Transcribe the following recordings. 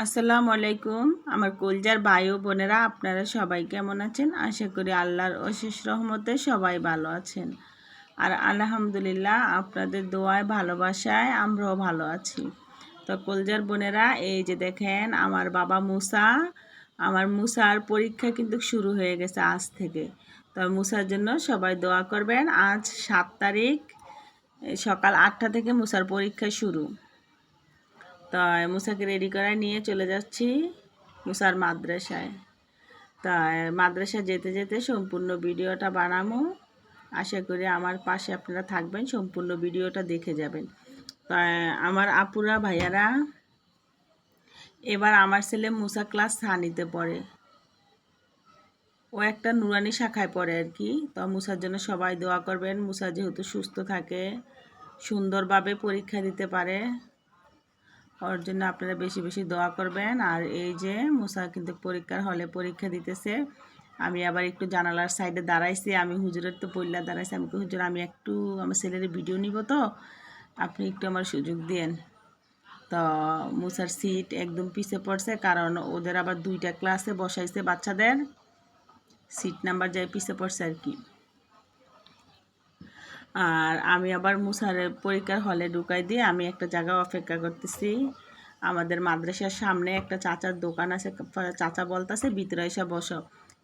আসসালামু আলাইকুম আমার কলজার ভাই ও বোনেরা, আপনারা সবাই কেমন আছেন? আশা করি আল্লাহর অশেষ রহমতে সবাই ভালো আছেন। আর আলহামদুলিল্লাহ আপনাদের দোয়ায় ভালোবাসায় আমরাও ভালো আছি। তো কলজার বোনেরা, এই যে দেখেন আমার বাবা মুসা, আমার মুসার পরীক্ষা কিন্তু শুরু হয়ে গেছে আজ থেকে। তো মুসার জন্য সবাই দোয়া করবেন। আজ 7 তারিখ, সকাল 8টা থেকে মুসার পরীক্ষা শুরু। তাই মুসাকে রেডি করায় নিয়ে চলে যাচ্ছি মুসার মাদ্রাসায়। তাই মাদ্রাসায় যেতে যেতে সম্পূর্ণ ভিডিওটা বানাবো। আশা করি আমার পাশে আপনারা থাকবেন, সম্পূর্ণ ভিডিওটা দেখে যাবেন। তাই আমার আপুরা ভাইয়ারা, এবার আমার ছেলে মুসা ক্লাস সানিতে পড়ে, ও একটা নুরানি শাখায় পড়ে আর কি। তো মুসার জন্য সবাই দোয়া করবেন। মুসা যেহেতু সুস্থ থাকে, সুন্দরভাবে পরীক্ষা দিতে পারে, ওর জন্য আপনারা বেশি বেশি দোয়া করবেন। আর এই যে মুসা কিন্তু পরীক্ষার হলে পরীক্ষা দিতেছে। আমি আবার একটু জানালার সাইডে দাঁড়াইছি, আমি হুজুরের তো পল্লা দাঁড়াইছি। আমি হুজুর, আমি একটু আমার ছেলের ভিডিও নিব, তো আপনি একটু আমার সুযোগ দেন। তো মুসার সিট একদম পিছে পড়ছে, কারণ ওদের আবার 2টা ক্লাসে বসাইছে, বাচ্চাদের সিট নাম্বার যায় পিছে পড়ছে আর কি। আর আমি আবার মুসার পরীক্ষার হলে ঢুকাই দিয়ে আমি একটা জায়গা অপেক্ষা করতেছি। আমাদের মাদ্রাসার সামনে একটা চাচার দোকান আছে, চাচা বলতেছে ভিতরে এসে বসো।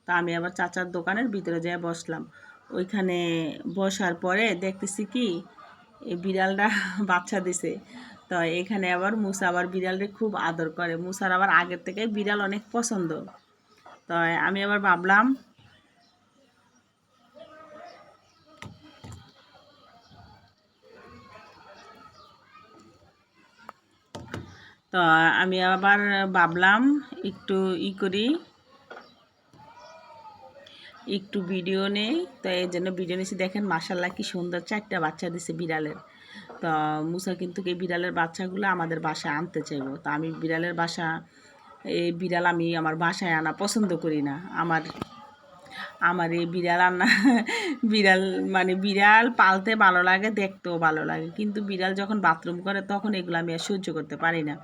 তা আমি আবার চাচার দোকানের ভিতরে যেয়ে বসলাম। ওইখানে বসার পরে দেখতেছি কি, এই বিড়ালটা বাচ্চা দিছে। তো এখানে আবার মুসা আবার বিড়ালটা খুব আদর করে। মুসার আবার আগের থেকে বিড়াল অনেক পছন্দ। তো আমি আবার ভাবলাম, তো আমি আবার ভাবলাম একটু করি, একটু ভিডিও নেই। তো এই জন্য ভিডিও নিয়েছি। দেখেন মাশাল্লাহ কি সুন্দর 4টা বাচ্চা দিছে বিড়ালের। তো মুসা কিন্তু এই বিড়ালের বাচ্চাগুলো আমাদের বাসায় আনতে চাইবো। তো আমি বিড়ালের বাসা, এই বিড়াল আমি আমার বাসায় আনা পছন্দ করি না। আমার আমার এই বিড়াল আনা বিড়াল মানে বিড়াল পালতে ভালো লাগে, দেখতেও ভালো লাগে, কিন্তু বিড়াল যখন বাথরুম করে তখন এগুলো আমি আর সহ্য করতে পারি না।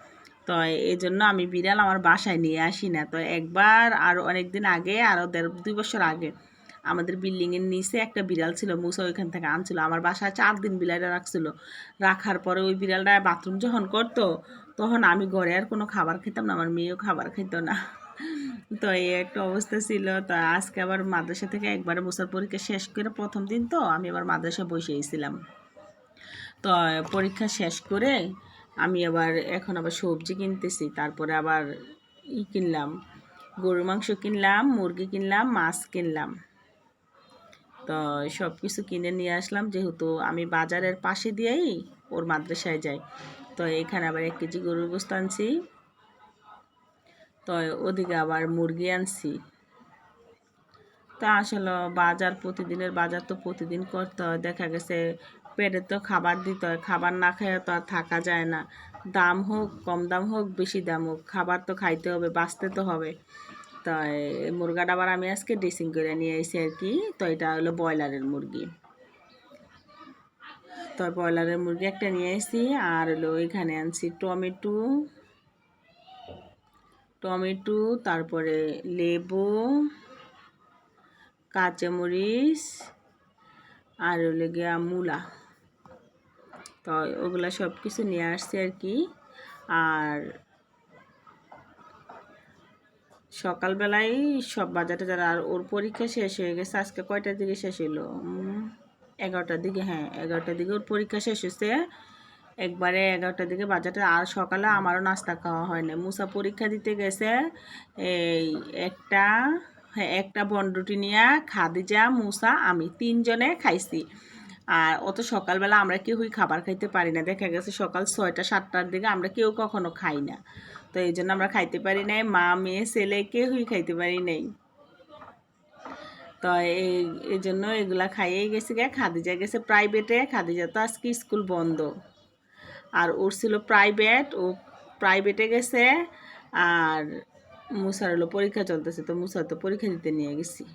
তো এই জন্য আমি বিড়াল আমার বাসায় নিয়ে আসি না। তো একবার আর অনেক দিন আগে, আরও 2 বছর আগে, আমাদের বিল্ডিংয়ের নিচে একটা বিড়াল ছিল, মুসা ওইখান থেকে আনছিল। আমার বাসায় 4 দিন বিড়ালটা রাখছিল। রাখার পরে ওই বিড়ালটা বাথরুম যখন করতো, তখন আমি ঘরে আর কোনো খাবার খেতাম না, আমার মেয়েও খাবার খেত না। তো এই একটা অবস্থা ছিল। তো আজকে আবার মাদ্রাসা থেকে একবারে মুসার পরীক্ষা শেষ করে, প্রথম দিন তো আমি আবার মাদ্রাসা বসেছিলাম। তো পরীক্ষা শেষ করে আমি আবার এখন আবার সবজি কিনতেছি। তারপরে আবার কিনলাম, গরুর মাংস কিনলাম, মুরগি কিনলাম, মাছ কিনলাম। তো সব কিছু কিনে নিয়ে আসলাম, যেহেতু আমি বাজারের পাশে দিয়েই ওর মাদ্রাসায় যাই। তো এখানে আবার 1 কেজি গরুর গোস্ত আনছি। তো ওদিকে আবার মুরগি আনছি। তা আসলে বাজার, প্রতিদিনের বাজার তো প্রতিদিন করতে হয়। দেখা গেছে পেটে তো খাবার দিতে হয়, খাবার না খেয়ে তো আর থাকা যায় না। দাম হোক, কম দাম হোক, বেশি দাম হোক, খাবার তো খাইতে হবে, বাঁচতে তো হবে। তাই মুরগাটা আবার আমি আজকে ড্রেসিং করে নিয়ে এসেছি আর কি। তো এটা হলো ব্রয়লারের মুরগি। তো ব্রয়লারের মুরগি একটা নিয়ে এসেছি। আর হলো এখানে আনছি টমেটো, তারপরে লেবু, কাঁচামরিচ, আর হলো গিয়া মূলা। তো ওগুলা সব কিছু নিয়ে আসছে আর কি। আর সকালবেলায় সব বাজারে যারা, আর ওর পরীক্ষা শেষ হয়ে গেছে আজকে। কয়টার দিকে শেষ হলো? 11টার দিকে। হ্যাঁ, 11টার দিকে ওর পরীক্ষা শেষ হয়েছে। একবারে 11টার দিকে বাজারে। আর সকালে আমারও নাস্তা খাওয়া হয় না। মুসা পরীক্ষা দিতে গেছে এই একটা, হ্যাঁ, একটা বনরুটি নিয়ে খাদিজা, মুসা, আমি 3 জনে খাইছি। আর অত সকালবেলা আমরা কেউই খাবার খাইতে পারি না। দেখা গেছে সকাল 6টা 7টার দিকে আমরা কেউ কখনো খাই না। তো এই জন্য আমরা খাইতে পারি নাই, মা মেয়ে ছেলে কেউই খাইতে পারি নাই। তো এই জন্য এগুলা খাইয়েই গেছে গে। খাদিজা গেছে প্রাইভেটে, খাদিজা তো আজকে স্কুল বন্ধ। আর ওর ছিল প্রাইভেট, ও প্রাইভেটে গেছে। আর মুসার হলো পরীক্ষা চলতেছে, তো মুসার তো পরীক্ষা দিতে নিয়ে গেছি।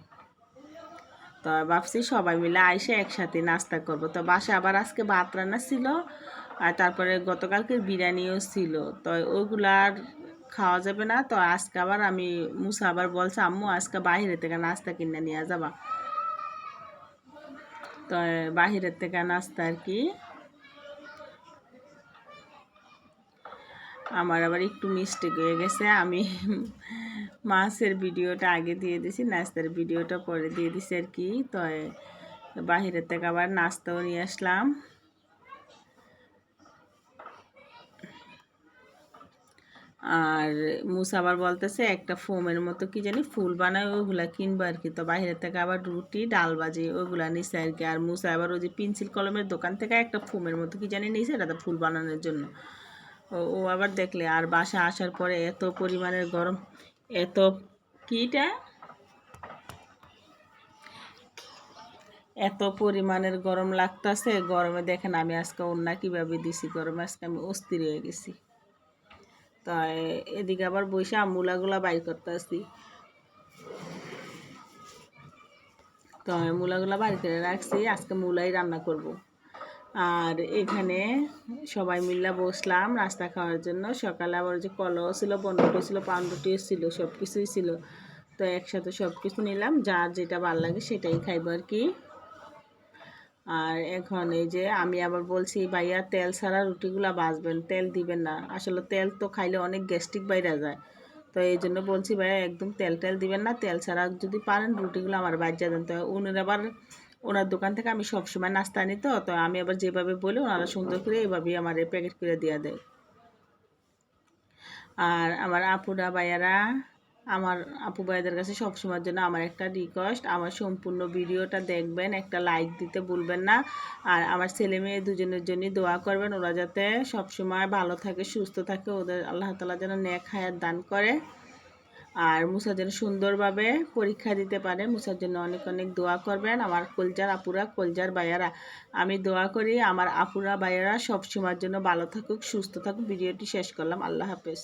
তো ভাবছি সবাই মিলে আইসে একসাথে নাস্তা করব। তো বাসায় আবার আজকে ভাত রান্না ছিল, আর তারপরে গতকালকে বিরিয়ানিও ছিল। তো ওগুলার খাওয়া যাবে না। তো আজকে আবার মুসা আবার বলছে আম্মু আজকে বাহিরে থেকে নাস্তা কিনে নিয়ে যাবা। তো বাহিরের থেকে নাস্তা আর কি আমার আবার একটু মিস্টেক হয়ে গেছে, আমি মাছের ভিডিওটা আগে দিয়ে দিছি, নাস্তার ভিডিওটা পরে দিয়ে দিছি আর কি। তো বাহিরের থেকে আবার নাস্তাও নিয়ে আসলাম। আর মুসা আবার বলতেছে একটা ফোমের মতো কি জানি ফুল বানায় ওইগুলা কিনবো আর কি। তো বাহিরের থেকে আবার রুটি ডাল ভাজি ওইগুলা নিছে আর কি। আর মুসা আবার ওই যে পেন্সিল কলমের দোকান থেকে একটা ফোমের মতো কি জানি নিছে, এটা ফুল বানানোর জন্য। ও আবার দেখলে আর বাসা আসার পরে এত পরিমাণের গরম, এত কিটা এত পরিমাণের গরম লাগতেছে। গরমে দেখেন আমি আজকে ওন্না কীভাবে দিছি, গরমে আজকে আমি অস্থির হয়ে গেছি। তাই এদিকে আবার বসে মূলাগুলা বাইর করতে আসছি। তো আমি মূলাগুলা বাইর করে রাখছি, আজকে মূলাই রান্না করব। আর এখানে সবাই মিলে বসলাম নাস্তা খাওয়ার জন্য। সকালে আবার যে কলাও ছিল, বনরুটিও ছিল, পাউরুটিও ছিল, সব কিছুই ছিল। তো একসাথে সব কিছু নিলাম, যার যেটা ভালো লাগে সেটাই খাইব আর কি। আর এখন এই যে আমি আবার বলছি ভাইয়া তেল ছাড়া রুটিগুলা ভাজবেন, তেল দিবেন না। আসলে তেল তো খাইলে অনেক গ্যাস্ট্রিক বাইরে যায়। তো এই জন্য বলছি ভাইয়া একদম তেল দিবেন না, তেল ছাড়া যদি পারেন রুটিগুলো আমার বাজ্যা দেন। তো ওনার দোকান থেকে আমি সবসময় নাস্তা আনি। তো আমি আবার যেভাবে বলি ওনারা সুন্দর করে এইভাবেই আমার প্যাকেট করে দিয়ে দেয়। আর আমার আপুরা ভাইয়ারা, আমার আপু ভাইদের কাছে সবসময়ের জন্য আমার একটা রিকোয়েস্ট, আমার সম্পূর্ণ ভিডিওটা দেখবেন, একটা লাইক দিতে ভুলবেন না। আর আমার ছেলে মেয়ে দুজনের জন্যই দোয়া করবেন, ওরা যাতে সবসময় ভালো থাকে, সুস্থ থাকে, ওদের আল্লাহ তাআলা যেন নেক হায়াত দান করে। আর মুসা যেন সুন্দরভাবে পরীক্ষা দিতে পারে, মুসার জন্য অনেক অনেক দোয়া করবেন। আমার কলজার আপুরা, কলজার ভাইয়ারা, আমি দোয়া করি আমার আপুরা ভাইয়ারা সবসময়ের জন্য ভালো থাকুক, সুস্থ থাকুক। ভিডিওটি শেষ করলাম, আল্লাহ হাফেজ।